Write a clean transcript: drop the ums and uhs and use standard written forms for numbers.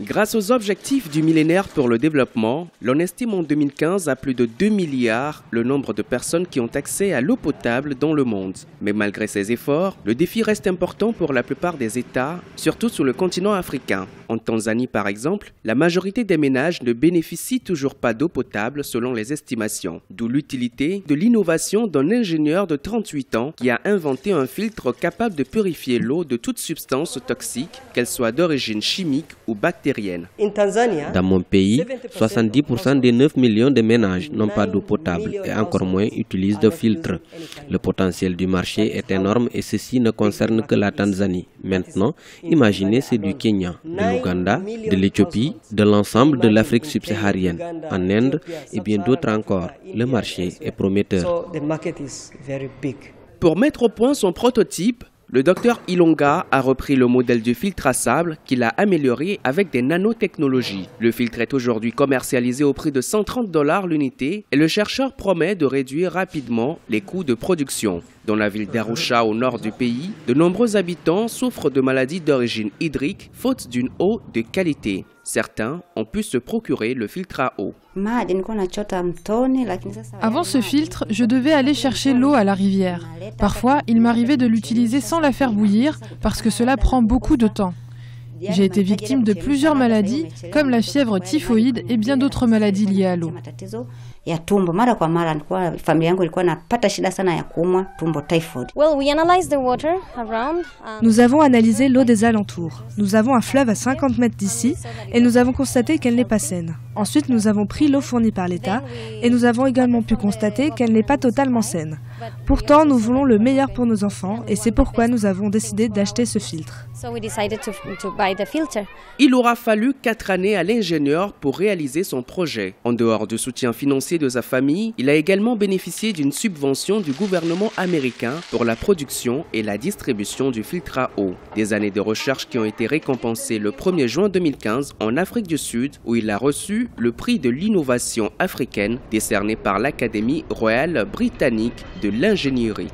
Grâce aux objectifs du millénaire pour le développement, l'on estime en 2015 à plus de 2 milliards le nombre de personnes qui ont accès à l'eau potable dans le monde. Mais malgré ces efforts, le défi reste important pour la plupart des États, surtout sur le continent africain. En Tanzanie par exemple, la majorité des ménages ne bénéficient toujours pas d'eau potable selon les estimations. D'où l'utilité de l'innovation d'un ingénieur de 38 ans qui a inventé un filtre capable de purifier l'eau de toute substance toxique, qu'elle soit d'origine chimique ou bactérienne. Dans mon pays, 70% des 9 millions de ménages n'ont pas d'eau potable et encore moins utilisent de filtres. Le potentiel du marché est énorme et ceci ne concerne que la Tanzanie. Maintenant, imaginez c'est du Kenya, de l'Ouganda, de l'Éthiopie, de l'ensemble de l'Afrique subsaharienne, en Inde et bien d'autres encore. Le marché est prometteur. Pour mettre au point son prototype, le docteur Ilonga a repris le modèle du filtre à sable qu'il a amélioré avec des nanotechnologies. Le filtre est aujourd'hui commercialisé au prix de 130 $ l'unité et le chercheur promet de réduire rapidement les coûts de production. Dans la ville d'Arusha au nord du pays, de nombreux habitants souffrent de maladies d'origine hydrique faute d'une eau de qualité. Certains ont pu se procurer le filtre à eau. Avant ce filtre, je devais aller chercher l'eau à la rivière. Parfois, il m'arrivait de l'utiliser sans la faire bouillir parce que cela prend beaucoup de temps. J'ai été victime de plusieurs maladies comme la fièvre typhoïde et bien d'autres maladies liées à l'eau. Nous avons analysé l'eau des alentours. Nous avons un fleuve à 50 mètres d'ici et nous avons constaté qu'elle n'est pas saine. Ensuite, nous avons pris l'eau fournie par l'État et nous avons également pu constater qu'elle n'est pas totalement saine. Pourtant, nous voulons le meilleur pour nos enfants et c'est pourquoi nous avons décidé d'acheter ce filtre. Il aura fallu 4 années à l'ingénieur pour réaliser son projet. En dehors du soutien financier de sa famille, il a également bénéficié d'une subvention du gouvernement américain pour la production et la distribution du filtre à eau. Des années de recherche qui ont été récompensées le 1er juin 2015 en Afrique du Sud où il a reçu le prix de l'innovation africaine décerné par l'Académie royale britannique de l'ingénierie.